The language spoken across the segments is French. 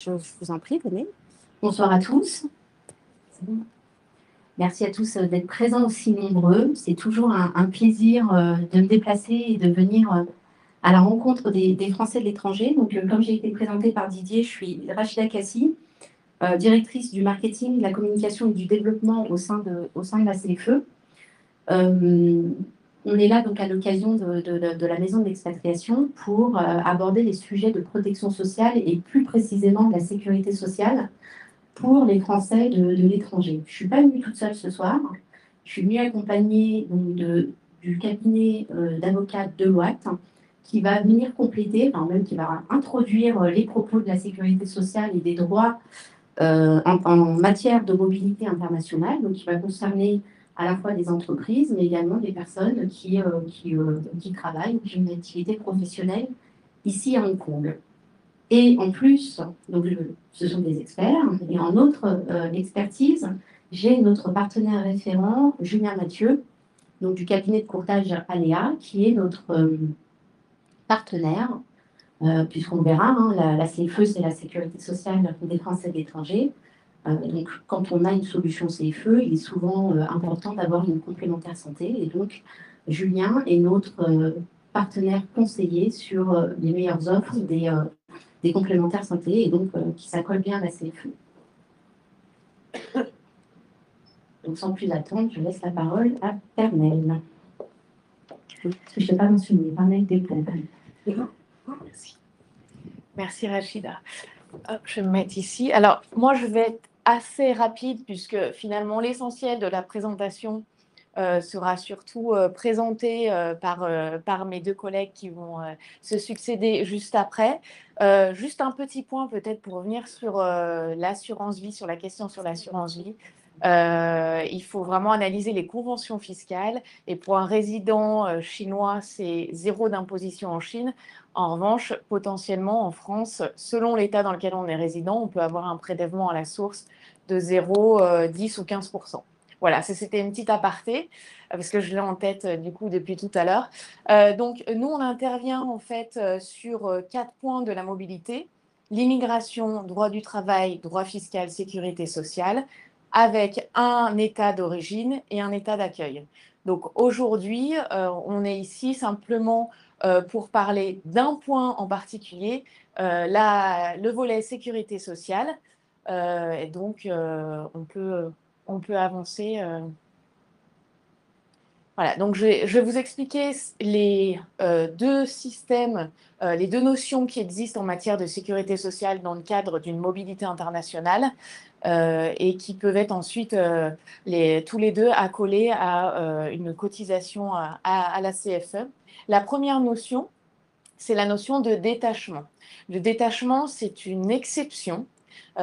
Je vous en prie, venez. Bonsoir à tous. Merci à tous d'être présents aussi nombreux. C'est toujours un plaisir de me déplacer et de venir à la rencontre des Français de l'étranger. Donc, comme j'ai été présentée par Didier, je suis Rachida Kassi, directrice du marketing, de la communication et du développement au sein de la CFE. On est là donc à l'occasion de la maison de l'expatriation pour aborder les sujets de protection sociale et plus précisément de la sécurité sociale pour les Français de l'étranger. Je ne suis pas venue toute seule ce soir. Je suis venue accompagnée donc, du cabinet d'avocats Deloitte qui va venir compléter, enfin même qui va introduire les propos de la sécurité sociale et des droits en matière de mobilité internationale, donc qui va concerner à la fois des entreprises, mais également des personnes qui travaillent, qui ont une activité professionnelle ici à Hong Kong. Et en plus, donc ce sont des experts. Et en autre expertise, j'ai notre partenaire référent, Julien Mathieu, donc du cabinet de courtage Aléa, qui est notre partenaire, puisqu'on verra, hein, la CFE, c'est la sécurité sociale des Français de l'étranger. Donc, quand on a une solution CFE, il est souvent important d'avoir une complémentaire santé. Et donc, Julien est notre partenaire conseiller sur les meilleures offres des complémentaires santé et donc qui s'accole bien à la CFE. Donc sans plus attendre, je laisse la parole à Pernelle. Parce que je ne sais pas mentionner, Pernelle Desponts. Merci. Merci Rachida. Hop, je vais me mettre ici. Alors, moi, je vais être assez rapide puisque finalement, l'essentiel de la présentation sera surtout présenté par mes deux collègues qui vont se succéder juste après. Juste un petit point peut-être pour revenir sur l'assurance vie, sur la question sur l'assurance vie. Il faut vraiment analyser les conventions fiscales et pour un résident chinois, c'est 0 d'imposition en Chine. En revanche, potentiellement en France, selon l'état dans lequel on est résident, on peut avoir un prélèvement à la source de 0, 10 ou 15%. Voilà, c'était une petite aparté, parce que je l'ai en tête du coup depuis tout à l'heure. Donc, nous, on intervient en fait sur 4 points de la mobilité: l'immigration, droit du travail, droit fiscal, sécurité sociale, avec un état d'origine et un état d'accueil. Donc, aujourd'hui, on est ici simplement pour parler d'un point en particulier, le volet sécurité sociale. Et donc, on peut avancer. Voilà, donc je vais vous expliquer les deux systèmes, les deux notions qui existent en matière de sécurité sociale dans le cadre d'une mobilité internationale et qui peuvent être ensuite tous les deux accolés à une cotisation à la CFE. La première notion, c'est la notion de détachement. Le détachement, c'est une exception.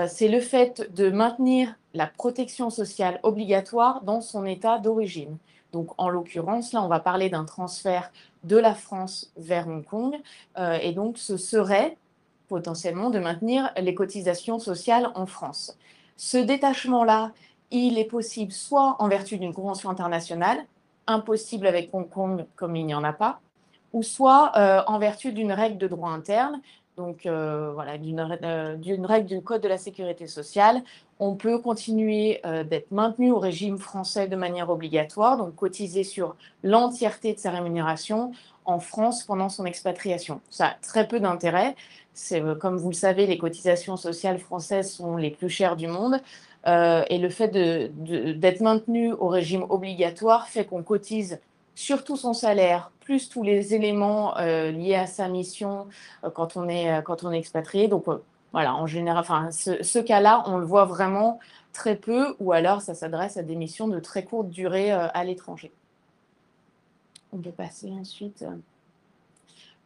C'est le fait de maintenir la protection sociale obligatoire dans son état d'origine. Donc, en l'occurrence, là, on va parler d'un transfert de la France vers Hong Kong. Et donc, ce serait potentiellement de maintenir les cotisations sociales en France. Ce détachement-là, il est possible soit en vertu d'une convention internationale, impossible avec Hong Kong comme il n'y en a pas, ou soit en vertu d'une règle de droit interne, donc voilà, d'une règle du Code de la sécurité sociale. On peut continuer d'être maintenu au régime français de manière obligatoire, donc cotiser sur l'entièreté de sa rémunération en France pendant son expatriation. Ça a très peu d'intérêt. Comme vous le savez, les cotisations sociales françaises sont les plus chères du monde. Et le fait d'être maintenu au régime obligatoire fait qu'on cotise surtout son salaire, plus tous les éléments liés à sa mission quand on est expatrié. Donc voilà, en général, enfin, ce cas-là, on le voit vraiment très peu, ou alors ça s'adresse à des missions de très courte durée à l'étranger. On peut passer ensuite.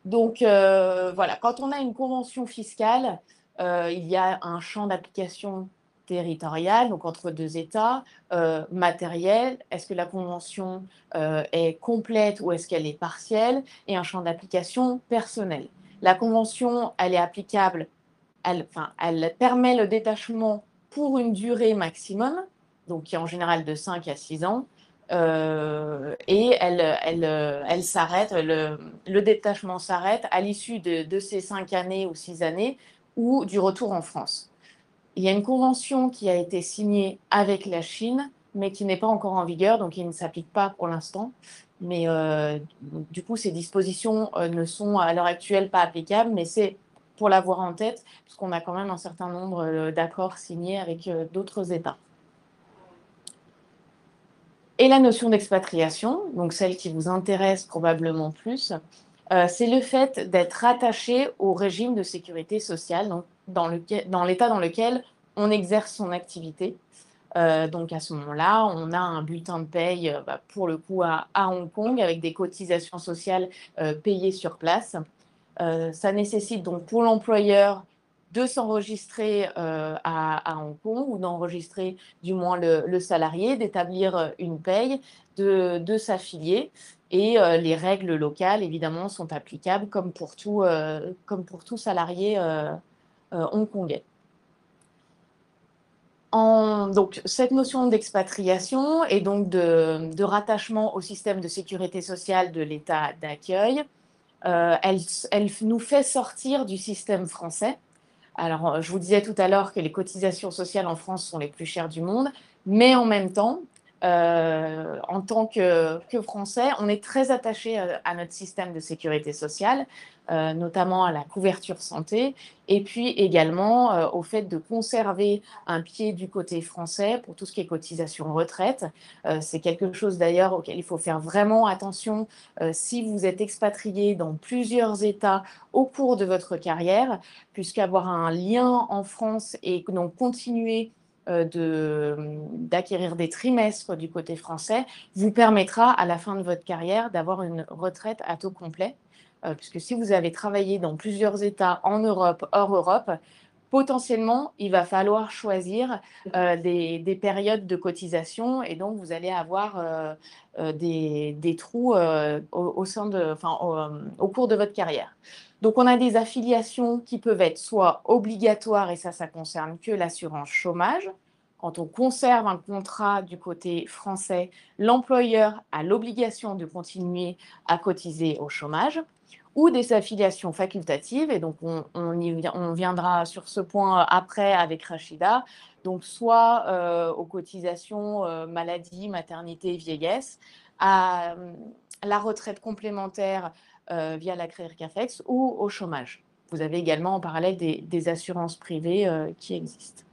Donc voilà, quand on a une convention fiscale, il y a un champ d'application territorial, donc entre deux États, matériel, est-ce que la convention est complète ou est-ce qu'elle est partielle, et un champ d'application personnel. La convention, elle est applicable, elle permet le détachement pour une durée maximum, donc qui est en général de 5 à 6 ans, et elle s'arrête, le détachement s'arrête à l'issue de ces 5 années ou 6 années ou du retour en France. Il y a une convention qui a été signée avec la Chine, mais qui n'est pas encore en vigueur, donc qui ne s'applique pas pour l'instant. Mais du coup, ces dispositions ne sont à l'heure actuelle pas applicables, mais c'est pour l'avoir en tête, parce qu'on a quand même un certain nombre d'accords signés avec d'autres États. Et la notion d'expatriation, donc celle qui vous intéresse probablement plus, c'est le fait d'être rattaché au régime de sécurité sociale, donc dans l'État dans lequel on exerce son activité. Donc à ce moment-là, on a un bulletin de paye pour le coup à Hong Kong avec des cotisations sociales payées sur place. Ça nécessite donc pour l'employeur de s'enregistrer à Hong Kong ou d'enregistrer du moins le salarié, d'établir une paye, de s'affilier. Et les règles locales, évidemment, sont applicables comme pour tout salarié hongkongais. Donc, cette notion d'expatriation et donc de rattachement au système de sécurité sociale de l'État d'accueil, elle nous fait sortir du système français. Alors, je vous disais tout à l'heure que les cotisations sociales en France sont les plus chères du monde, mais en même temps, en tant que Français, on est très attaché à notre système de sécurité sociale, notamment à la couverture santé, et puis également au fait de conserver un pied du côté français pour tout ce qui est cotisation retraite. C'est quelque chose d'ailleurs auquel il faut faire vraiment attention si vous êtes expatrié dans plusieurs États au cours de votre carrière, puisqu'avoir un lien en France et donc continuer d'acquérir des trimestres du côté français vous permettra à la fin de votre carrière d'avoir une retraite à taux complet. Puisque si vous avez travaillé dans plusieurs États en Europe, hors Europe, potentiellement, il va falloir choisir des périodes de cotisation et donc vous allez avoir des trous au cours de votre carrière. Donc, on a des affiliations qui peuvent être soit obligatoires, et ça concerne que l'assurance chômage. Quand on conserve un contrat du côté français, l'employeur a l'obligation de continuer à cotiser au chômage, ou des affiliations facultatives, et donc on viendra sur ce point après avec Rachida, donc soit aux cotisations maladie, maternité, vieillesse, à la retraite complémentaire via la CAFEX ou au chômage. Vous avez également en parallèle des assurances privées qui existent.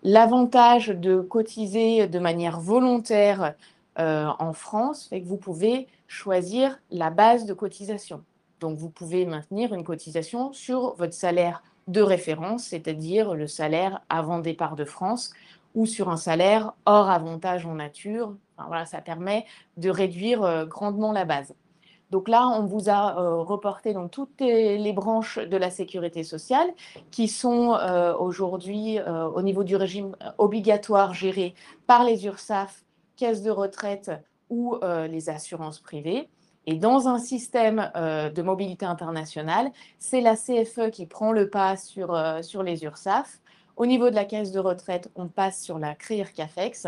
L'avantage de cotiser de manière volontaire en France fait que vous pouvez choisir la base de cotisation. Donc, vous pouvez maintenir une cotisation sur votre salaire de référence, c'est-à-dire le salaire avant départ de France, ou sur un salaire hors avantage en nature. Enfin, voilà, ça permet de réduire grandement la base. Donc là, on vous a reporté donc, toutes les branches de la sécurité sociale qui sont aujourd'hui au niveau du régime obligatoire géré par les URSSAF, caisses de retraite ou les assurances privées. Et dans un système de mobilité internationale, c'est la CFE qui prend le pas sur les URSSAF. Au niveau de la caisse de retraite, on passe sur la CAFEX.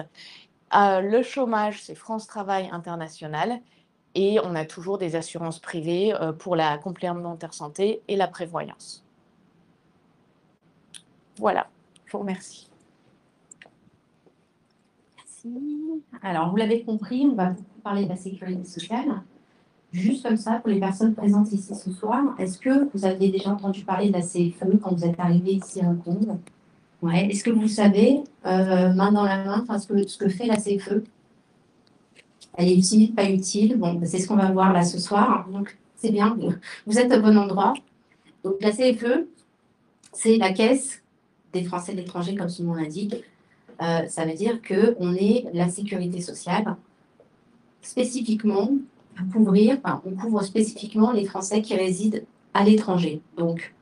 Le chômage, c'est France Travail International. Et on a toujours des assurances privées pour la complémentaire santé et la prévoyance. Voilà, je vous remercie. Merci. Alors, vous l'avez compris, on va beaucoup parler de la sécurité sociale. Juste comme ça, pour les personnes présentes ici ce soir, est-ce que vous avez déjà entendu parler de la CFE quand vous êtes arrivé ici à Hong Kong? Ouais. Est-ce que vous savez, main dans la main, ce que fait la CFE? Elle est utile, pas utile? Bon, c'est ce qu'on va voir là ce soir. Donc, c'est bien, vous êtes au bon endroit. Donc, la CFE, c'est la Caisse des Français de l'étranger, comme son nom l'indique. Ça veut dire qu'on est la sécurité sociale spécifiquement pour couvrir, on couvre spécifiquement les Français qui résident à l'étranger. Donc,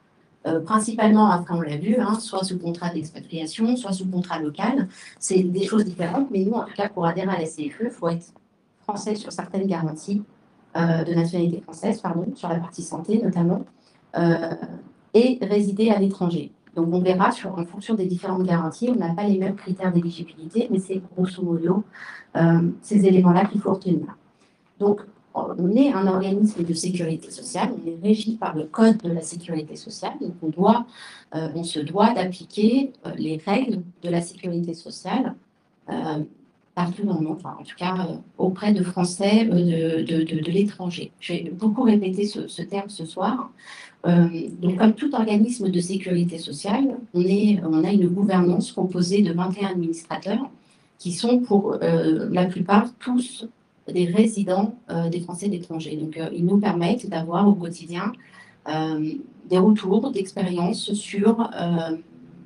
principalement, après on l'a vu, soit sous contrat d'expatriation, soit sous contrat local. C'est des choses différentes, mais nous, en tout cas, pour adhérer à la CFE, il faut être français sur certaines garanties de nationalité française, sur la partie santé notamment, et résider à l'étranger. Donc, on verra en fonction des différentes garanties, on n'a pas les mêmes critères d'éligibilité, mais c'est grosso modo ces éléments-là qu'il faut retenir. Donc, on est un organisme de sécurité sociale, on est régi par le Code de la sécurité sociale, donc on se doit d'appliquer les règles de la sécurité sociale partout dans le monde, enfin, en tout cas auprès de Français de l'étranger. J'ai beaucoup répété ce terme ce soir. Donc, comme tout organisme de sécurité sociale, on a une gouvernance composée de 21 administrateurs qui sont pour la plupart tous des résidents des Français d'étrangers. Donc, ils nous permettent d'avoir au quotidien des retours d'expérience sur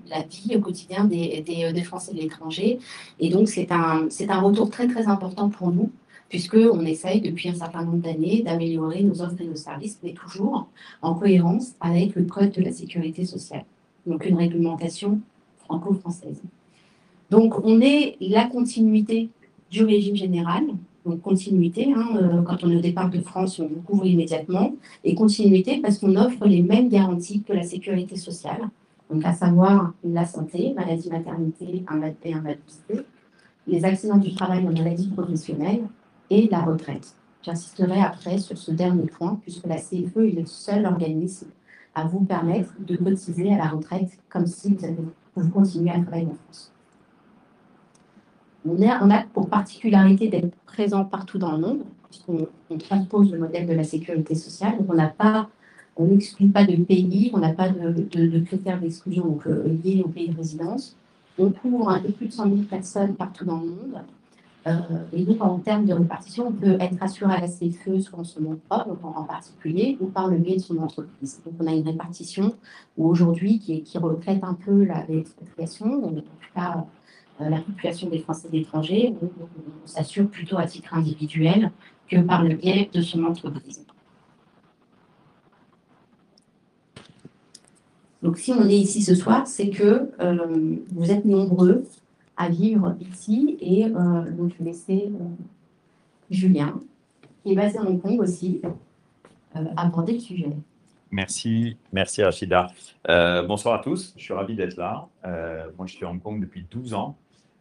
la vie au quotidien des Français de l'étranger. Et donc, c'est un retour très, très important pour nous, puisqu'on essaye depuis un certain nombre d'années d'améliorer nos offres et nos services, mais toujours en cohérence avec le Code de la sécurité sociale, donc une réglementation franco-française. Donc, on est la continuité du régime général, donc continuité, quand on est au départ de France, on couvre immédiatement, et continuité parce qu'on offre les mêmes garanties que la sécurité sociale, donc à savoir la santé, maladie, maternité, invalidité, les accidents du travail en maladie professionnelle et la retraite. J'insisterai après sur ce dernier point, puisque la CFE est le seul organisme à vous permettre de cotiser à la retraite comme si vous continuez à travailler en France. On a pour particularité d'être présent partout dans le monde, puisqu'on transpose le modèle de la sécurité sociale. Donc on n'exclut pas de pays, on n'a pas de critères d'exclusion liés au pays de résidence. On couvre un peu plus de 100 000 personnes partout dans le monde. Et donc, en termes de répartition, on peut être assuré à la CFE soit en son nom propre, en particulier, ou par le biais de son entreprise. Donc, on a une répartition aujourd'hui qui reflète un peu l'expatriation, donc en tout cas la population des Français d'étrangers. On s'assure plutôt à titre individuel que par le biais de son entreprise. Donc, si on est ici ce soir, c'est que vous êtes nombreux à vivre ici. Et donc, je vais laisser Julien, qui est basé à Hong Kong aussi, aborder le sujet. Merci Rachida. Bonsoir à tous, je suis ravi d'être là. Moi, je suis à Hong Kong depuis 12 ans.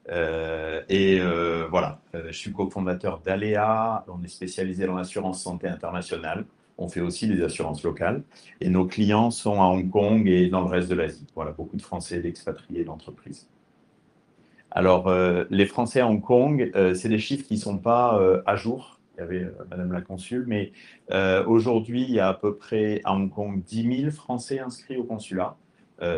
Voilà, je suis cofondateur d'Alea. On est spécialisé dans l'assurance santé internationale. On fait aussi des assurances locales. Et nos clients sont à Hong Kong et dans le reste de l'Asie. Voilà, beaucoup de Français, d'expatriés, d'entreprises. Alors, les Français à Hong Kong, c'est des chiffres qui ne sont pas à jour. Il y avait Madame la Consul, mais aujourd'hui, il y a à peu près à Hong Kong 10 000 Français inscrits au consulat.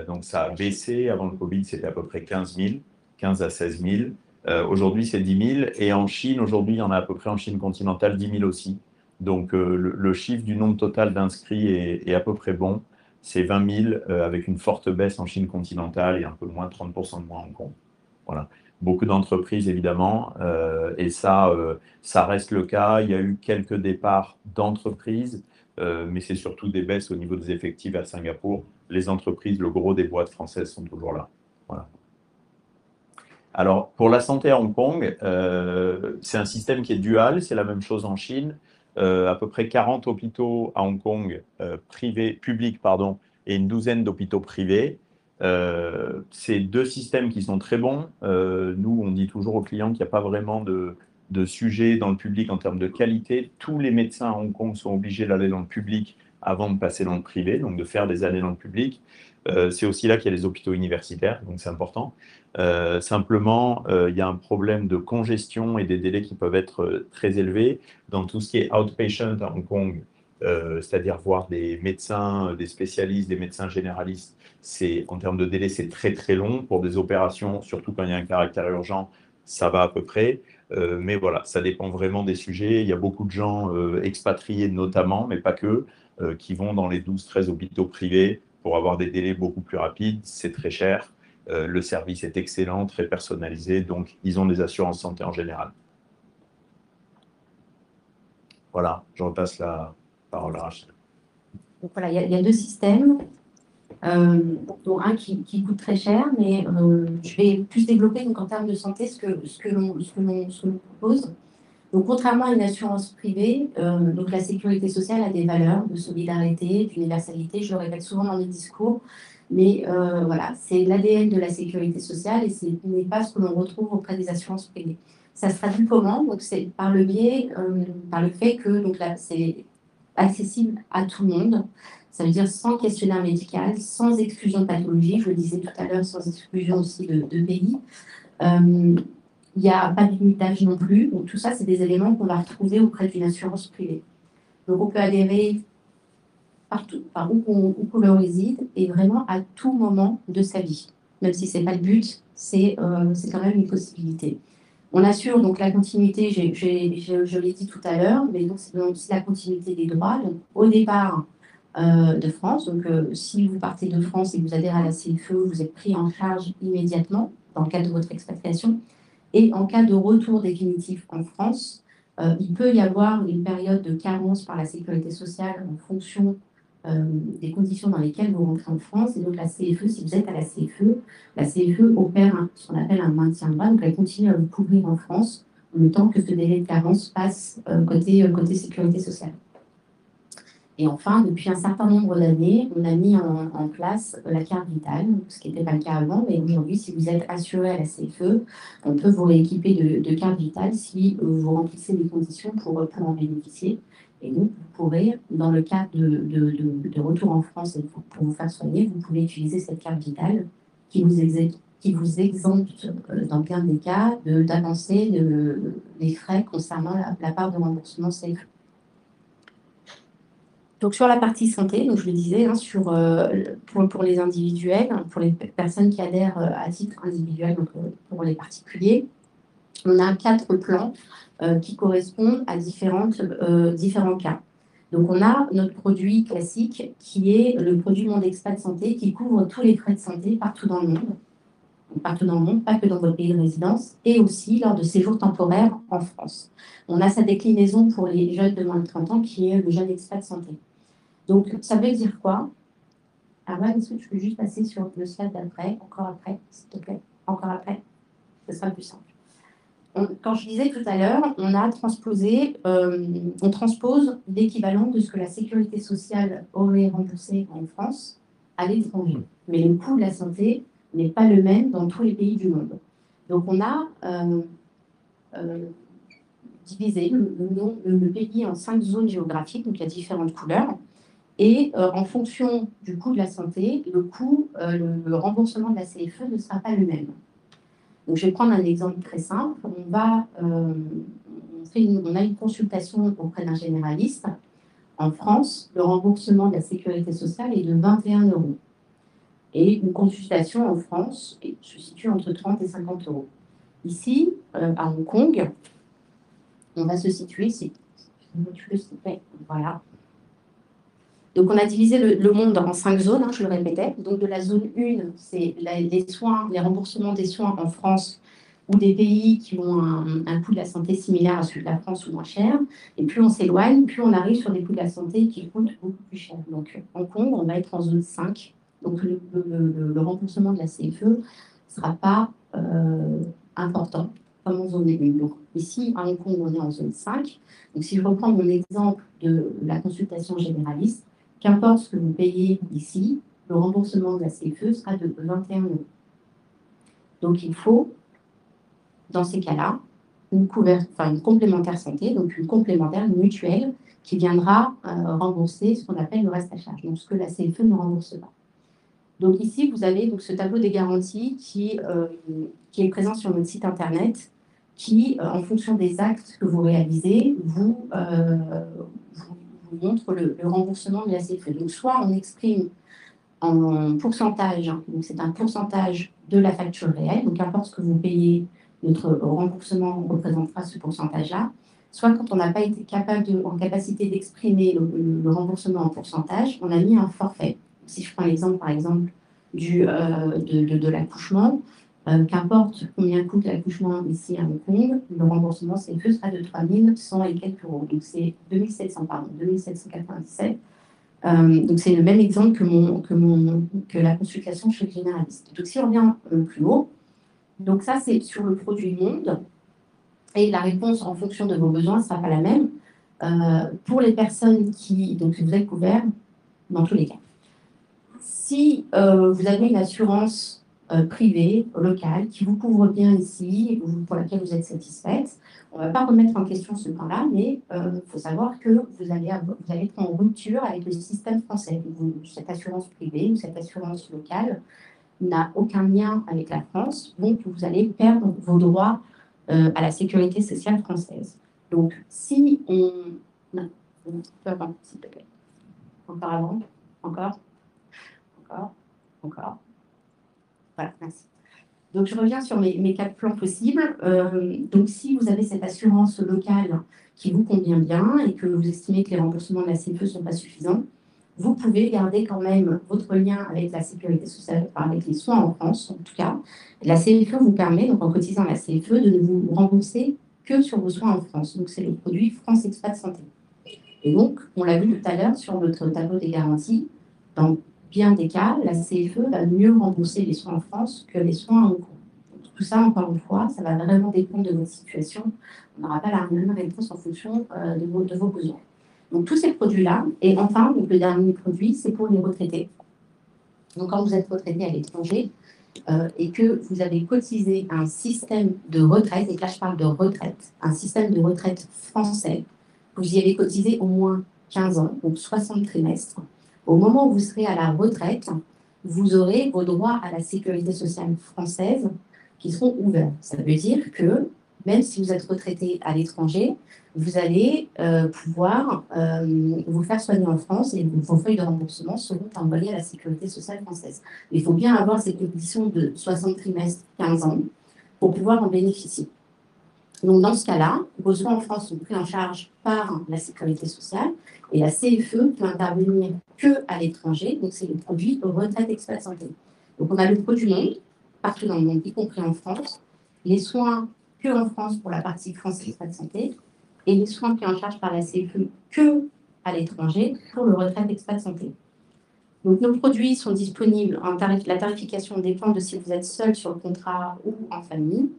Donc, ça a baissé. Avant le Covid, c'était à peu près 15 000, 15 à 16 000. Aujourd'hui, c'est 10 000. Et en Chine, aujourd'hui, il y en a à peu près en Chine continentale 10 000 aussi. Donc, le chiffre du nombre total d'inscrits est à peu près bon. C'est 20 000 avec une forte baisse en Chine continentale et un peu moins, 30% de moins à Hong Kong. Voilà. Beaucoup d'entreprises, évidemment, et ça reste le cas. Il y a eu quelques départs d'entreprises, mais c'est surtout des baisses au niveau des effectifs à Singapour. Les entreprises, le gros des boîtes françaises sont toujours là. Voilà. Alors, pour la santé à Hong Kong, c'est un système qui est dual, c'est la même chose en Chine. À peu près 40 hôpitaux à Hong Kong, publics, et une douzaine d'hôpitaux privés. C'est deux systèmes qui sont très bons. Nous, on dit toujours aux clients qu'il n'y a pas vraiment de sujet dans le public en termes de qualité. Tous les médecins à Hong Kong sont obligés d'aller dans le public avant de passer dans le privé, donc de faire des années dans le public. C'est aussi là qu'il y a les hôpitaux universitaires, donc c'est important. Simplement, il y a un problème de congestion et des délais qui peuvent être très élevés. Dans tout ce qui est outpatient à Hong Kong, c'est-à-dire voir des médecins, des spécialistes, des médecins généralistes, en termes de délai, c'est très très long. Pour des opérations, surtout quand il y a un caractère urgent, ça va à peu près. Mais voilà, ça dépend vraiment des sujets. Il y a beaucoup de gens expatriés notamment, mais pas que, qui vont dans les 12-13 hôpitaux privés pour avoir des délais beaucoup plus rapides. C'est très cher. Le service est excellent, très personnalisé. Donc, ils ont des assurances santé en général. Voilà, je repasse la parole à Rachel. Donc voilà, il y a deux systèmes. Dont un qui coûte très cher, mais je vais plus développer donc, en termes de santé ce que l'on propose. Donc, contrairement à une assurance privée, donc la sécurité sociale a des valeurs de solidarité, d'universalité. Je le répète souvent dans mes discours, mais voilà, c'est l'ADN de la sécurité sociale et ce n'est pas ce que l'on retrouve auprès des assurances privées. Ça se traduit comment? Donc, c'est par le biais, par le fait que donc là, c'est accessible à tout le monde. Ça veut dire sans questionnaire médical, sans exclusion de pathologie, je le disais tout à l'heure, sans exclusion aussi de pays. Il n'y a pas de limitage non plus. Donc, tout ça, c'est des éléments qu'on va retrouver auprès d'une assurance privée. Donc, on peut adhérer partout, enfin, où qu'on réside, et vraiment à tout moment de sa vie. Même si ce n'est pas le but, c'est quand même une possibilité. On assure donc la continuité, je l'ai dit tout à l'heure, mais donc c'est aussi la continuité des droits. Donc, au départ de France, donc si vous partez de France et que vous adhérez à la CFE, vous êtes pris en charge immédiatement dans le cadre de votre expatriation. Et en cas de retour définitif en France, il peut y avoir une période de carence par la sécurité sociale en fonction des conditions dans lesquelles vous rentrez en France. Et donc la CFE, si vous êtes à la CFE opère ce qu'on appelle un maintien de droit. Donc elle continue à vous couvrir en France le temps que ce délai de carence passe côté sécurité sociale. Et enfin, depuis un certain nombre d'années, on a mis en place la carte vitale, ce qui n'était pas le cas avant, mais aujourd'hui, si vous êtes assuré à la CFE, on peut vous rééquiper de carte vitale si vous remplissez les conditions pour en bénéficier. Et donc, vous pourrez, dans le cas de retour en France et pour vous faire soigner, vous pouvez utiliser cette carte vitale qui vous exempte, dans bien des cas, d'avancer les frais concernant la part de remboursement CFE. Donc, sur la partie santé, donc je le disais, hein, pour les individuels, pour les personnes qui adhèrent à titre individuel, donc pour les particuliers, on a 4 plans qui correspondent à différents cas. Donc, on a notre produit classique qui est le produit Monde Expat Santé qui couvre tous les frais de santé partout dans le monde. Donc, partout dans le monde, pas que dans votre pays de résidence, et aussi lors de séjours temporaires en France. On a sa déclinaison pour les jeunes de moins de 30 ans qui est le Jeune Expat Santé. Donc, ça veut dire quoi? Alors, est-ce que tu peux juste passer sur le slide d'après, encore après, s'il te plaît, encore après, ce sera plus simple. Quand je disais tout à l'heure, on transpose l'équivalent de ce que la sécurité sociale aurait remboursé en France à l'étranger. Mais le coût de la santé n'est pas le même dans tous les pays du monde. Donc, on a divisé le pays en 5 zones géographiques, donc il y a différentes couleurs. Et en fonction du coût de la santé, le remboursement de la CFE ne sera pas le même. Donc, je vais prendre un exemple très simple. On a une consultation auprès d'un généraliste. En France, le remboursement de la sécurité sociale est de 21 €. Et une consultation en France se situe entre 30 et 50 €. Ici, à Hong Kong, on va se situer ici. Voilà. Donc, on a divisé le monde en 5 zones, hein, je le répétais. Donc, de la zone 1, c'est les remboursements des soins en France ou des pays qui ont un coût de la santé similaire à celui de la France ou moins cher. Et plus on s'éloigne, plus on arrive sur des coûts de la santé qui coûtent beaucoup plus cher. Donc, Hong Kong, on va être en zone 5. Donc, le remboursement de la CFE ne sera pas important comme en zone 1. Donc, ici, à Hong Kong, on est en zone 5. Donc, si je reprends mon exemple de la consultation généraliste, qu'importe ce que vous payez ici, le remboursement de la CFE sera de 21 €. Donc, il faut, dans ces cas-là, une complémentaire santé, donc une complémentaire, une mutuelle, qui viendra rembourser ce qu'on appelle le reste à charge, donc ce que la CFE ne rembourse pas. Donc, ici, vous avez donc, ce tableau des garanties qui est présent sur notre site internet, qui, en fonction des actes que vous réalisez, vous montre le remboursement de la CFE. Donc, soit on exprime en pourcentage, donc c'est un pourcentage de la facture réelle, donc qu'importe ce que vous payez, notre remboursement représentera ce pourcentage-là, soit quand on n'a pas été en capacité d'exprimer le remboursement en pourcentage, on a mis un forfait. Si je prends l'exemple, par exemple, de l'accouchement, qu'importe combien coûte l'accouchement ici à Hong Kong, le remboursement CFE sera de 3 100 et quelques euros. Donc, c'est 2797. Donc, c'est le même exemple que la consultation chez le généraliste. Donc, si on revient plus haut, donc ça, c'est sur le produit monde. Et la réponse, en fonction de vos besoins, ne sera pas la même. Pour les personnes donc vous êtes couverts dans tous les cas. Si vous avez une assurance privée, locale, qui vous couvre bien ici, et pour laquelle vous êtes satisfaite. On ne va pas remettre en question ce point-là, mais il faut savoir que vous allez être en rupture avec le système français. Cette assurance privée ou cette assurance locale n'a aucun lien avec la France, donc vous allez perdre vos droits à la sécurité sociale française. Donc, si on... Non, un peu avant, s'il te plaît. Encore avant. Encore. Voilà, merci. Donc, je reviens sur mes 4 plans possibles. Donc, si vous avez cette assurance locale qui vous convient bien et que vous estimez que les remboursements de la CFE ne sont pas suffisants, vous pouvez garder quand même votre lien avec la sécurité sociale, enfin avec les soins en France, en tout cas. La CFE vous permet, donc en cotisant à la CFE, de ne vous rembourser que sur vos soins en France. Donc, c'est le produit France Expat Santé. Et donc, on l'a vu tout à l'heure sur notre tableau des garanties, dans bien des cas, la CFE va mieux rembourser les soins en France que les soins en cours. Donc, tout ça, encore une fois, ça va vraiment dépendre de votre situation. On n'aura pas la même réponse en fonction de vos besoins. Donc, tous ces produits-là. Et enfin, donc, le dernier produit, c'est pour les retraités. Donc, quand vous êtes retraité à l'étranger et que vous avez cotisé un système de retraite, et là, je parle de retraite, un système de retraite français, vous y avez cotisé au moins 15 ans, donc 60 trimestres. Au moment où vous serez à la retraite, vous aurez vos droits à la sécurité sociale française qui seront ouverts. Ça veut dire que même si vous êtes retraité à l'étranger, vous allez pouvoir vous faire soigner en France et vos feuilles de remboursement seront envoyées à la sécurité sociale française. Il faut bien avoir cette condition de 60 trimestres, 15 ans, pour pouvoir en bénéficier. Donc, dans ce cas-là, vos soins en France sont pris en charge par la sécurité sociale et la CFE peut intervenir qu'à l'étranger. Donc, c'est le produit retraite expat santé. Donc, on a le produit monde, partout dans le monde, y compris en France, les soins que en France pour la partie France expat santé et les soins pris en charge par la CFE que à l'étranger pour le retraite expat santé. Donc, nos produits sont disponibles en tarif. La tarification dépend de si vous êtes seul sur le contrat ou en famille.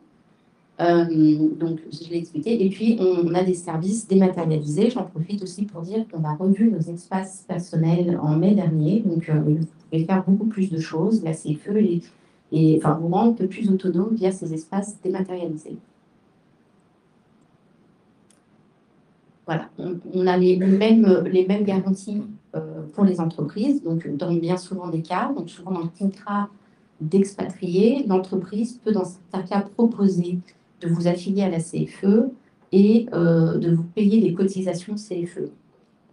Donc, je l'ai expliqué. Et puis, on a des services dématérialisés. J'en profite aussi pour dire qu'on a revu nos espaces personnels en mai dernier. Donc, vous pouvez faire beaucoup plus de choses. La CFE enfin, vous rend un peu plus autonome via ces espaces dématérialisés. Voilà, on a les mêmes garanties pour les entreprises. Donc, dans bien souvent des cas, donc souvent dans le contrat d'expatrié, l'entreprise peut dans certains cas proposer de vous affilier à la CFE et de vous payer des cotisations CFE.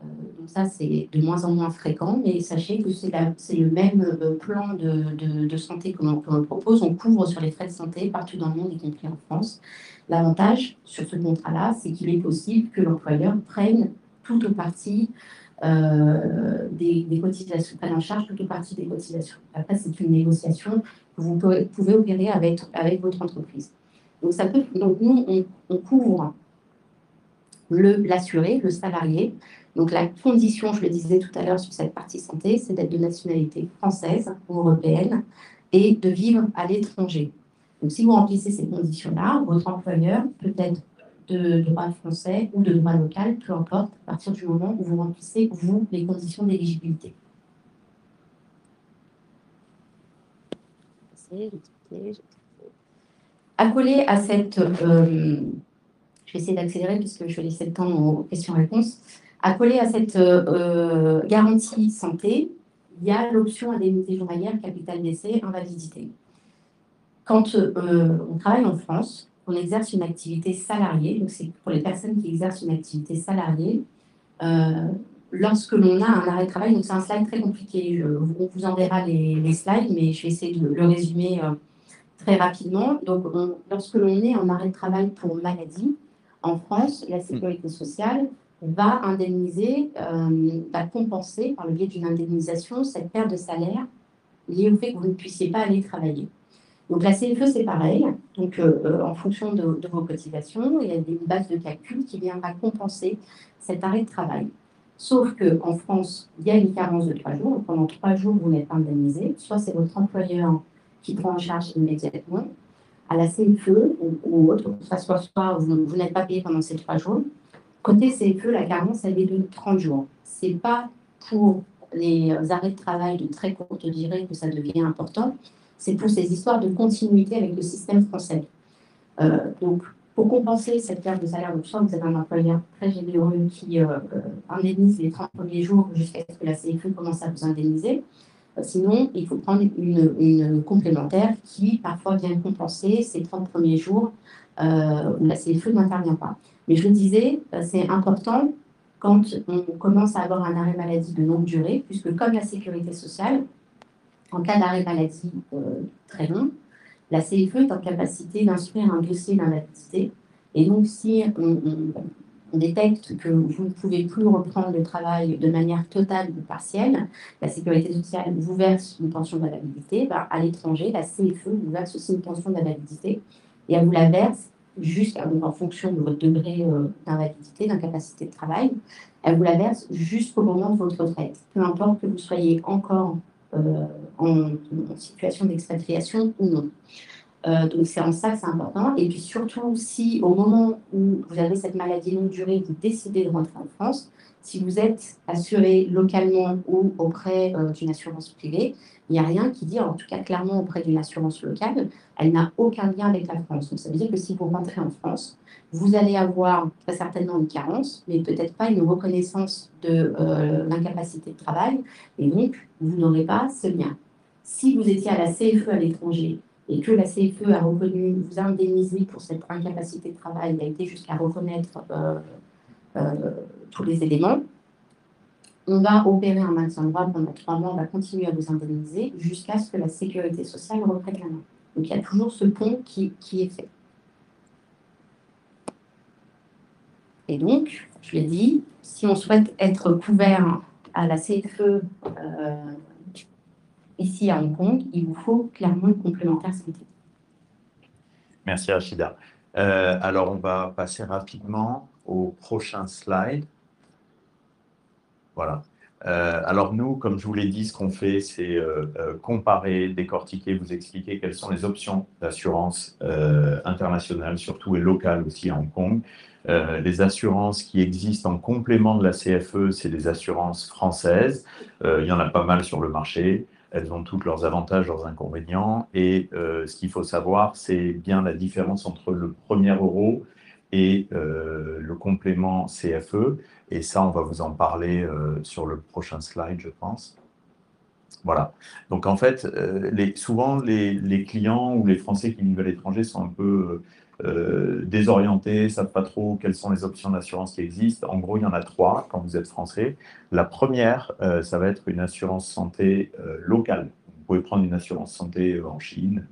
Donc ça, c'est de moins en moins fréquent, mais sachez que c'est le même plan de santé que l'on propose. On couvre sur les frais de santé partout dans le monde, y compris en France. L'avantage sur ce contrat-là, c'est qu'il est possible que l'employeur prenne tout ou partie des cotisations, prenne en charge toute ou partie des cotisations. Après, c'est une négociation que vous pouvez opérer avec votre entreprise. Donc nous, on couvre l'assuré, le salarié. Donc la condition, je le disais tout à l'heure sur cette partie santé, c'est d'être de nationalité française ou européenne et de vivre à l'étranger. Donc si vous remplissez ces conditions-là, votre employeur peut être de droit français ou de droit local, peu importe, à partir du moment où vous remplissez, vous, les conditions d'éligibilité. Accolé à cette... je vais essayer d'accélérer puisque je vais laisser le temps aux questions-réponses. Accolé à cette garantie santé, il y a l'option indemnité journalière, capital décès, invalidité. Quand on travaille en France, on exerce une activité salariée, donc c'est pour les personnes qui exercent une activité salariée, lorsque l'on a un arrêt de travail, donc c'est un slide très compliqué, on vous enverra les slides, mais je vais essayer de le résumer très rapidement. Donc, lorsque l'on est en arrêt de travail pour maladie, en France, la sécurité sociale va indemniser, va compenser par le biais d'une indemnisation cette perte de salaire liée au fait que vous ne puissiez pas aller travailler. Donc la CFE, c'est pareil. Donc en fonction de vos cotisations, il y a une base de calcul qui viendra compenser cet arrêt de travail. Sauf qu'en France, il y a une carence de 3 jours. Donc pendant 3 jours, vous n'êtes pas indemnisé. Soit c'est votre employeur qui prend en charge immédiatement à la CFE ou autre, soit vous n'êtes pas payé pendant ces 3 jours. Côté CFE, la carence, elle est de 30 jours. Ce n'est pas pour les arrêts de travail de très courte durée que ça devient important. C'est pour ces histoires de continuité avec le système français. Donc, pour compenser cette perte de salaire, donc, soit vous avez un employeur très généreux qui indemnise les 30 premiers jours jusqu'à ce que la CFE commence à vous indemniser. Sinon, il faut prendre une complémentaire qui, parfois, vient compenser ces 30 premiers jours où la CFE n'intervient pas. Mais je le disais, c'est important quand on commence à avoir un arrêt maladie de longue durée, puisque comme la sécurité sociale, en cas d'arrêt maladie très long, la CFE est en capacité d'instruire un dossier d'invalidité. Et donc, si on détecte que vous ne pouvez plus reprendre le travail de manière totale ou partielle, la sécurité sociale vous verse une pension d'invalidité. À l'étranger, la CFE vous verse aussi une pension d'invalidité et elle vous la verse en fonction de votre degré d'invalidité, d'incapacité de travail, elle vous la verse jusqu'au moment de votre retraite. Peu importe que vous soyez encore en situation d'expatriation ou non. Donc c'est en ça que c'est important. Et puis surtout, si au moment où vous avez cette maladie longue durée, vous décidez de rentrer en France, si vous êtes assuré localement ou auprès d'une assurance privée, il n'y a rien qui dit, en tout cas clairement auprès d'une assurance locale, elle n'a aucun lien avec la France. Donc ça veut dire que si vous rentrez en France, vous allez avoir très certainement une carence, mais peut-être pas une reconnaissance de l'incapacité de travail, et donc vous n'aurez pas ce lien. Si vous étiez à la CFE à l'étranger, et que la CFE a reconnu, vous a indemnisé pour cette incapacité de travail, il a été jusqu'à reconnaître tous les éléments, on va opérer un maintien de droit pendant 3 mois, on va continuer à vous indemniser jusqu'à ce que la sécurité sociale reprenne la main. Donc il y a toujours ce pont qui est fait. Et donc, je l'ai dit, si on souhaite être couvert à la CFE ici à Hong Kong, il vous faut clairement une complémentaire santé. Merci Rachida. Alors, on va passer rapidement au prochain slide. Voilà. Alors nous, comme je vous l'ai dit, ce qu'on fait, c'est comparer, décortiquer, vous expliquer quelles sont les options d'assurance internationale, surtout et locale aussi à Hong Kong. Les assurances qui existent en complément de la CFE, c'est des assurances françaises. Il y en a pas mal sur le marché. Elles ont tous leurs avantages, leurs inconvénients. Et ce qu'il faut savoir, c'est bien la différence entre le premier euro et le complément CFE. Et ça, on va vous en parler sur le prochain slide, je pense. Voilà. Donc, en fait, souvent, les clients ou les Français qui vivent à l'étranger sont un peu désorientés, ne savent pas trop quelles sont les options d'assurance qui existent. En gros, il y en a 3 quand vous êtes Français. La première, ça va être une assurance santé locale. Vous pouvez prendre une assurance santé en Chine,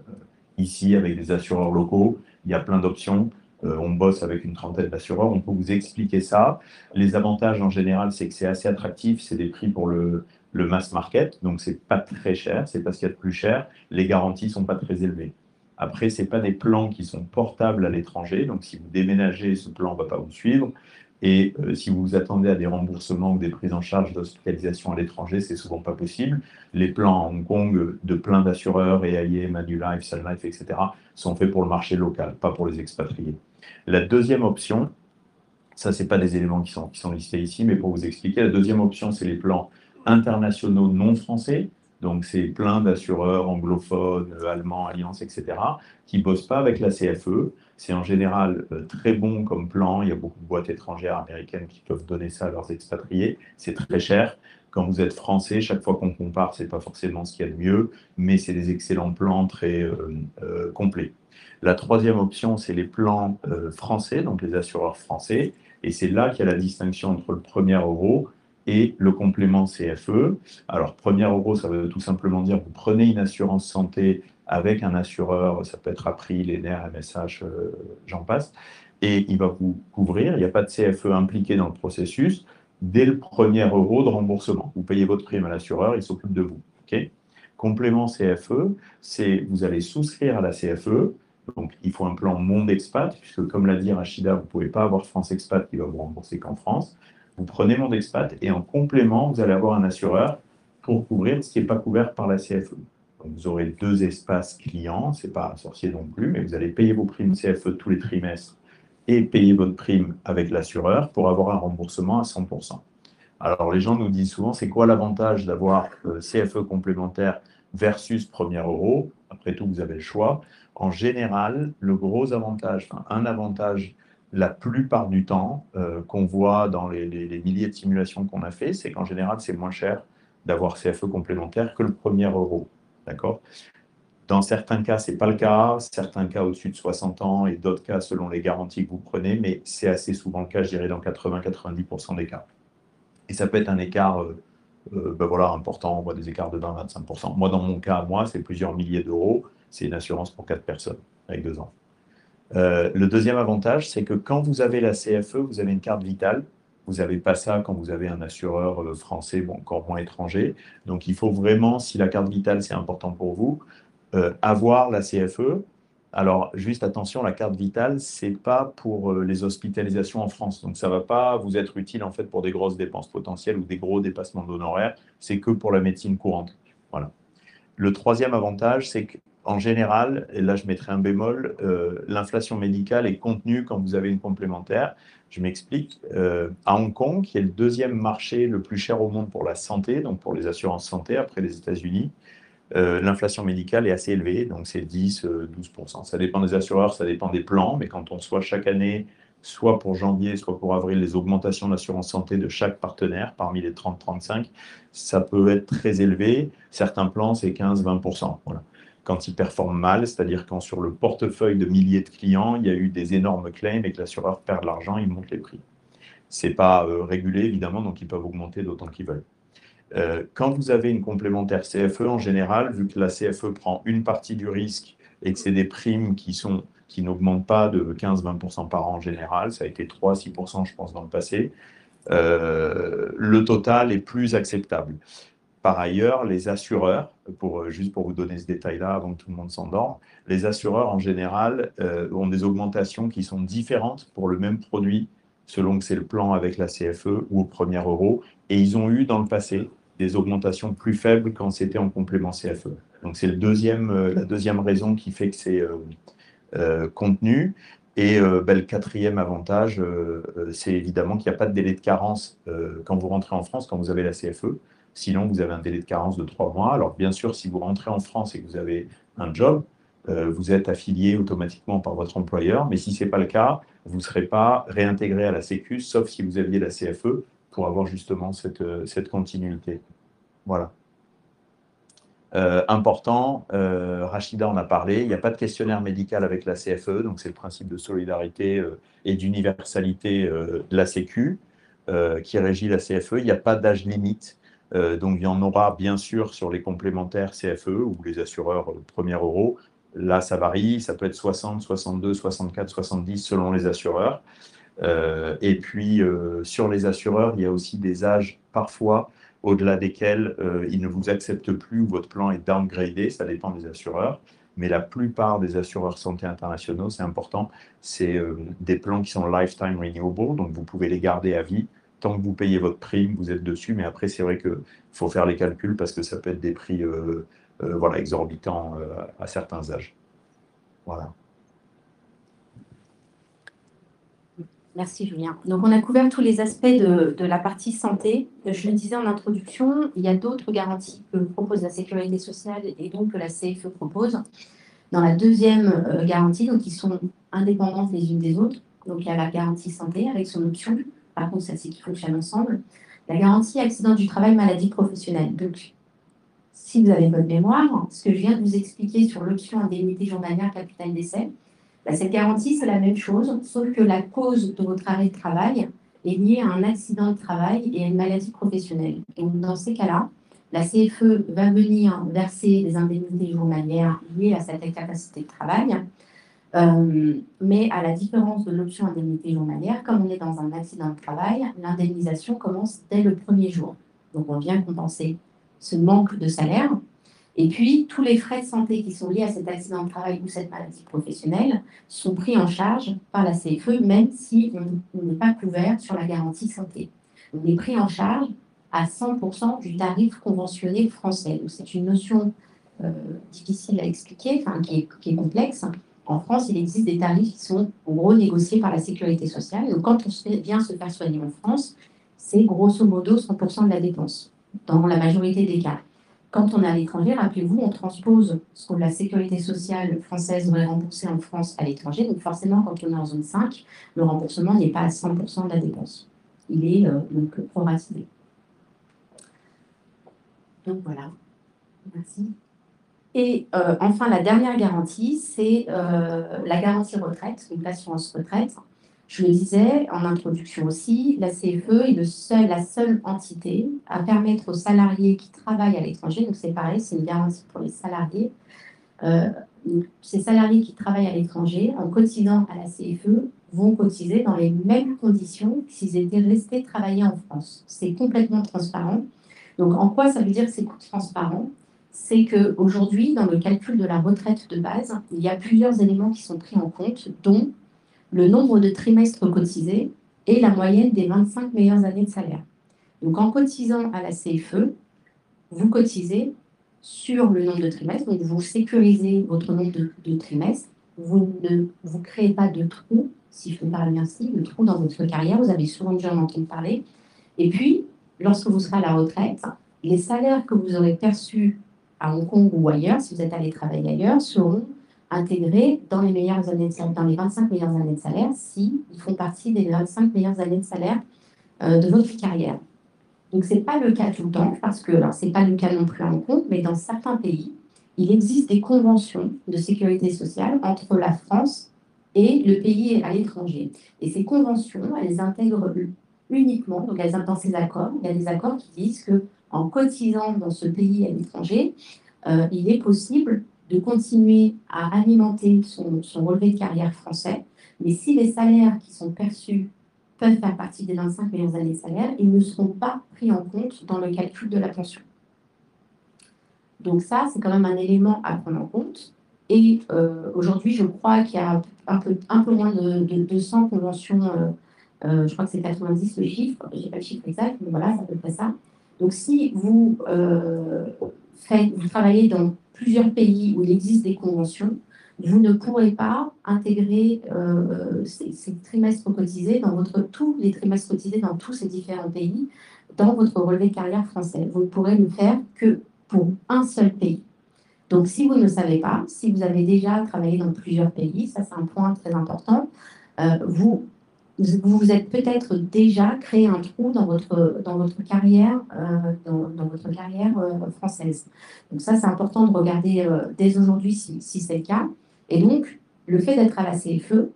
ici, avec des assureurs locaux. Il y a plein d'options. On bosse avec une trentaine d'assureurs, on peut vous expliquer ça. Les avantages en général, c'est que c'est assez attractif, c'est des prix pour le mass market, donc c'est pas très cher, c'est pas ce qu'il y a de plus cher. Les garanties sont pas très élevées. Après, c'est pas des plans qui sont portables à l'étranger, donc si vous déménagez, ce plan va pas vous suivre. Et si vous vous attendez à des remboursements ou des prises en charge d'hospitalisation à l'étranger, c'est souvent pas possible. Les plans à Hong Kong de plein d'assureurs, AIA, Manulife, Sun Life, etc., sont faits pour le marché local, pas pour les expatriés. La deuxième option, ça, ce n'est pas des éléments qui sont listés ici, mais pour vous expliquer, la deuxième option, c'est les plans internationaux non français. Donc, c'est plein d'assureurs anglophones, allemands, alliances, etc., qui ne bossent pas avec la CFE. C'est en général très bon comme plan. Il y a beaucoup de boîtes étrangères américaines qui peuvent donner ça à leurs expatriés. C'est très cher. Quand vous êtes français, chaque fois qu'on compare, ce n'est pas forcément ce qu'il y a de mieux, mais c'est des excellents plans très complets. La troisième option, c'est les plans français, donc les assureurs français. Et c'est là qu'il y a la distinction entre le premier euro et le complément CFE. Alors, premier euro, ça veut tout simplement dire que vous prenez une assurance santé avec un assureur, ça peut être April, Ener, MSH, j'en passe, et il va vous couvrir. Il n'y a pas de CFE impliqué dans le processus. Dès le premier euro de remboursement, vous payez votre prime à l'assureur, il s'occupe de vous. Okay. Complément CFE, c'est vous allez souscrire à la CFE. Donc, il faut un plan Monde Expat, puisque comme l'a dit Rachida, vous ne pouvez pas avoir France Expat qui va vous rembourser qu'en France. Vous prenez Monde Expat et en complément, vous allez avoir un assureur pour couvrir ce qui n'est pas couvert par la CFE. Donc, vous aurez 2 espaces clients, ce n'est pas sorcier non plus, mais vous allez payer vos primes CFE tous les trimestres et payer votre prime avec l'assureur pour avoir un remboursement à 100%. Alors, les gens nous disent souvent, c'est quoi l'avantage d'avoir CFE complémentaire versus premier euro. Après tout, vous avez le choix. En général, le gros avantage, enfin, un avantage la plupart du temps qu'on voit dans les milliers de simulations qu'on a fait, c'est qu'en général, c'est moins cher d'avoir CFE complémentaire que le premier euro. D'accord? Dans certains cas, ce n'est pas le cas, certains cas au-dessus de 60 ans et d'autres cas selon les garanties que vous prenez, mais c'est assez souvent le cas, je dirais, dans 80-90% des cas. Et ça peut être un écart ben voilà, important, on voit des écarts de 20-25%. Moi, dans mon cas, c'est plusieurs milliers d'euros, c'est une assurance pour 4 personnes avec 2 ans. Le deuxième avantage, c'est que quand vous avez la CFE, vous avez une carte vitale. Vous n'avez pas ça quand vous avez un assureur français, bon, encore moins étranger. Donc, il faut vraiment, si la carte vitale, c'est important pour vous, avoir la CFE. Alors, juste attention, la carte vitale, ce n'est pas pour les hospitalisations en France. Donc, ça ne va pas vous être utile en fait pour des grosses dépenses potentielles ou des gros dépassements d'honoraires. C'est que pour la médecine courante. Voilà. Le troisième avantage, c'est qu'en général, et là je mettrai un bémol, l'inflation médicale est contenue quand vous avez une complémentaire. Je m'explique. À Hong Kong, qui est le deuxième marché le plus cher au monde pour la santé, donc pour les assurances santé après les États-Unis, l'inflation médicale est assez élevée, donc c'est 10-12%. Ça dépend des assureurs, ça dépend des plans, mais quand on soit chaque année, soit pour janvier, soit pour avril, les augmentations de l'assurance santé de chaque partenaire, parmi les 30-35, ça peut être très élevé. Certains plans, c'est 15-20%. Voilà. Quand ils performent mal, c'est-à-dire quand sur le portefeuille de milliers de clients, il y a eu des énormes claims et que l'assureur perd de l'argent, il monte les prix. Ce n'est pas régulé, évidemment, donc ils peuvent augmenter d'autant qu'ils veulent. Quand vous avez une complémentaire CFE, en général, vu que la CFE prend une partie du risque et que c'est des primes qui n'augmentent pas de 15-20% par an en général, ça a été 3-6% je pense dans le passé, le total est plus acceptable. Par ailleurs, les assureurs, juste pour vous donner ce détail-là avant que tout le monde s'endorme, les assureurs en général ont des augmentations qui sont différentes pour le même produit selon que c'est le plan avec la CFE ou au premier euro, et ils ont eu dans le passé des augmentations plus faibles quand c'était en complément CFE. Donc c'est la deuxième raison qui fait que c'est contenu. Et le quatrième avantage, c'est évidemment qu'il n'y a pas de délai de carence quand vous rentrez en France, quand vous avez la CFE. Sinon, vous avez un délai de carence de 3 mois. Alors, bien sûr, si vous rentrez en France et que vous avez un job, vous êtes affilié automatiquement par votre employeur. Mais si ce n'est pas le cas, vous ne serez pas réintégré à la Sécu, sauf si vous aviez la CFE, pour avoir justement cette continuité. Voilà. Important, Rachida en a parlé, il n'y a pas de questionnaire médical avec la CFE, donc c'est le principe de solidarité et d'universalité de la Sécu qui régit la CFE. Il n'y a pas d'âge limite, donc il y en aura bien sûr sur les complémentaires CFE ou les assureurs premier euro. Là, ça varie, ça peut être 60, 62, 64, 70 selon les assureurs. Et puis, sur les assureurs, il y a aussi des âges parfois au-delà desquels ils ne vous acceptent plus ou votre plan est downgradé, ça dépend des assureurs. Mais la plupart des assureurs santé internationaux, c'est important, c'est des plans qui sont lifetime renewable, donc vous pouvez les garder à vie. Tant que vous payez votre prime, vous êtes dessus, mais après, c'est vrai qu'il faut faire les calculs parce que ça peut être des prix voilà, exorbitants à certains âges. Voilà. Merci Julien. Donc on a couvert tous les aspects de la partie santé. Je le disais en introduction, il y a d'autres garanties que propose la sécurité sociale et donc que la CFE propose. Dans la deuxième garantie, donc qui sont indépendantes les unes des autres. Donc il y a la garantie santé avec son option. Par contre, celle-ci qui fonctionne ensemble. La garantie accident du travail, maladie professionnelle. Donc, si vous avez bonne mémoire, ce que je viens de vous expliquer sur l'option indemnité journalière capital décès, cette garantie, c'est la même chose, sauf que la cause de votre arrêt de travail est liée à un accident de travail et à une maladie professionnelle. Donc, dans ces cas-là, la CFE va venir verser des indemnités journalières liées à cette incapacité de travail, mais à la différence de l'option indemnité journalière, comme on est dans un accident de travail, l'indemnisation commence dès le premier jour. Donc, on vient compenser ce manque de salaire. Et puis, tous les frais de santé qui sont liés à cet accident de travail ou cette maladie professionnelle sont pris en charge par la CFE, même si on n'est pas couvert sur la garantie santé. On est pris en charge à 100% du tarif conventionné français. Donc, c'est une notion difficile à expliquer, qui est complexe. En France, il existe des tarifs qui sont en gros négociés par la sécurité sociale. Et donc, quand on vient se faire soigner en France, c'est grosso modo 100% de la dépense, dans la majorité des cas. quand on est à l'étranger, rappelez-vous, on transpose ce que la sécurité sociale française devrait rembourser en France à l'étranger. Donc forcément, quand on est en zone 5, le remboursement n'est pas à 100% de la dépense. Il est donc proratisé. Donc voilà, merci. Et enfin, la dernière garantie, c'est la garantie retraite, donc l'assurance retraite. Je le disais en introduction aussi, la CFE est la seule entité à permettre aux salariés qui travaillent à l'étranger, donc c'est pareil, c'est une garantie pour les salariés. Ces salariés qui travaillent à l'étranger, en cotisant à la CFE, vont cotiser dans les mêmes conditions que s'ils étaient restés travailler en France. C'est complètement transparent. Donc en quoi ça veut dire que c'est transparent? C'est qu'aujourd'hui, dans le calcul de la retraite de base, il y a plusieurs éléments qui sont pris en compte, dont le nombre de trimestres cotisés et la moyenne des 25 meilleures années de salaire. Donc en cotisant à la CFE, vous cotisez sur le nombre de trimestres, donc vous sécurisez votre nombre de trimestres, vous ne vous créez pas de trou, si je peux parler ainsi, de trou dans votre carrière, vous avez souvent déjà entendu parler. Et puis, lorsque vous serez à la retraite, les salaires que vous aurez perçus à Hong Kong ou ailleurs, si vous êtes allé travailler ailleurs, seront intégrés dans les meilleures années de salaire, dans les 25 meilleures années de salaire, si ils font partie des 25 meilleures années de salaire de votre carrière. Donc, ce n'est pas le cas tout le temps, parce que, alors, ce n'est pas le cas non plus à Hong Kong, mais dans certains pays, il existe des conventions de sécurité sociale entre la France et le pays à l'étranger. Et ces conventions, elles intègrent uniquement, donc elles dans ces accords, il y a des accords qui disent qu'en cotisant dans ce pays à l'étranger, il est possible de continuer à alimenter son relevé de carrière français, mais si les salaires qui sont perçus peuvent faire partie des 25 meilleures années de salaire, ils ne seront pas pris en compte dans le calcul de la pension. Donc ça, c'est quand même un élément à prendre en compte. Et aujourd'hui, je crois qu'il y a un peu moins de 200 conventions, je crois que c'est 90 le chiffre, je n'ai pas le chiffre exact, mais voilà, c'est à peu près ça. Donc si vous travaillez dans plusieurs pays où il existe des conventions, vous ne pourrez pas intégrer ces trimestres cotisés tous les trimestres cotisés dans tous ces différents pays dans votre relevé de carrière français. Vous ne pourrez le faire que pour un seul pays. Donc, si vous ne savez pas, si vous avez déjà travaillé dans plusieurs pays, ça c'est un point très important, vous êtes peut-être déjà créé un trou dans votre carrière, dans votre carrière française. Donc ça, c'est important de regarder dès aujourd'hui si c'est le cas. Et donc, le fait d'être à la CFE,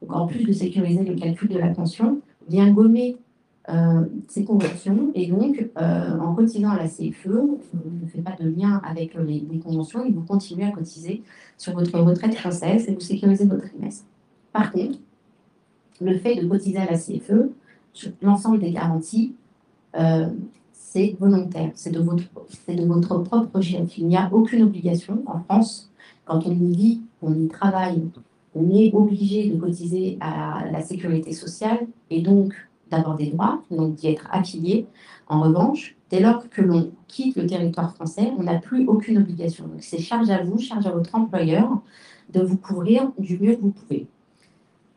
donc en plus de sécuriser le calcul de la pension, vient gommer ces conventions. Et donc, en cotisant à la CFE, vous ne faites pas de lien avec les conventions et vous continuez à cotiser sur votre retraite française et vous sécurisez votre trimestre. Par contre, le fait de cotiser à la CFE, sur l'ensemble des garanties, c'est volontaire, c'est de votre propre chef. Il n'y a aucune obligation en France. Quand on y vit, on y travaille, on est obligé de cotiser à la sécurité sociale et donc d'avoir des droits, donc d'y être affilié. En revanche, dès lors que l'on quitte le territoire français, on n'a plus aucune obligation. Donc c'est charge à vous, charge à votre employeur de vous couvrir du mieux que vous pouvez.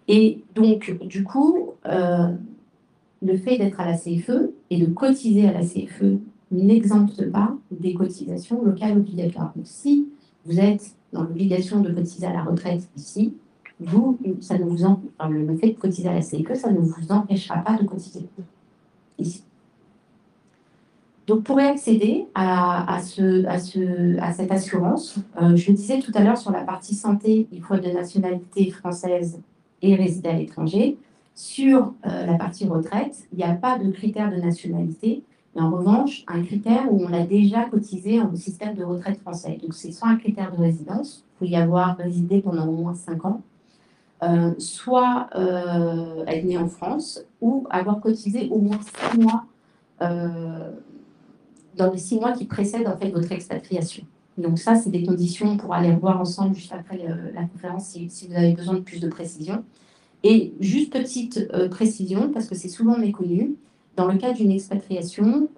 Et donc, du coup, le fait d'être à la CFE et de cotiser à la CFE n'exempte pas des cotisations locales obligatoires. Donc, si vous êtes dans l'obligation de cotiser à la retraite ici, le fait de cotiser à la CFE, ça ne vous empêchera pas de cotiser ici. Donc, pour accéder à cette assurance, je le disais tout à l'heure sur la partie santé, il faut être de nationalité française et résider à l'étranger. Sur la partie retraite, il n'y a pas de critère de nationalité, mais en revanche, un critère où on a déjà cotisé au système de retraite français. Donc, c'est soit un critère de résidence, il faut y avoir résidé pendant au moins 5 ans, soit être né en France, ou avoir cotisé au moins 6 mois dans les 6 mois qui précèdent en fait votre expatriation. Donc ça, c'est des conditions pour aller voir ensemble juste après la conférence si vous avez besoin de plus de précision. Et juste petite précision, parce que c'est souvent méconnu, dans le cas d'une expatriation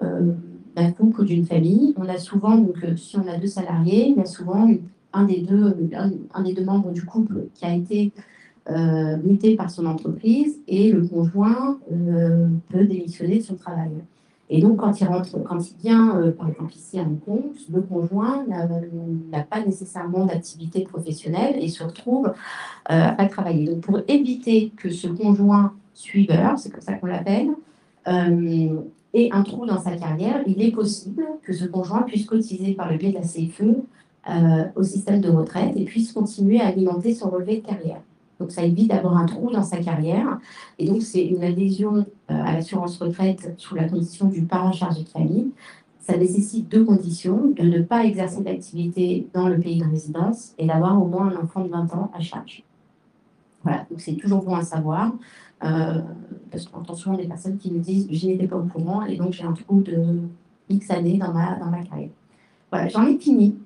d'un couple ou d'une famille, on a souvent, donc si on a 2 salariés, il y a souvent un des deux membres du couple qui a été muté par son entreprise et le conjoint peut démissionner de son travail. Et donc, quand il vient, par exemple ici à Hong Kong, le conjoint n'a pas nécessairement d'activité professionnelle et se retrouve à travailler. Donc, pour éviter que ce conjoint suiveur, c'est comme ça qu'on l'appelle, ait un trou dans sa carrière, il est possible que ce conjoint puisse cotiser par le biais de la CFE au système de retraite et puisse continuer à alimenter son relevé de carrière. Donc, ça évite d'avoir un trou dans sa carrière. Et donc, c'est une adhésion à l'assurance retraite sous la condition du parent chargé de famille. Ça nécessite deux conditions, de ne pas exercer d'activité dans le pays de résidence et d'avoir au moins un enfant de 20 ans à charge. Voilà, donc c'est toujours bon à savoir, parce qu'on entend souvent des personnes qui me disent « je n'étais pas au courant et donc j'ai un trou de X années dans ma carrière ». Voilà, j'en ai fini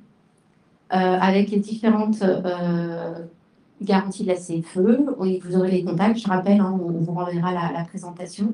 avec les différentes garantie de la CFE, vous aurez les contacts, je rappelle, on vous renverra la présentation.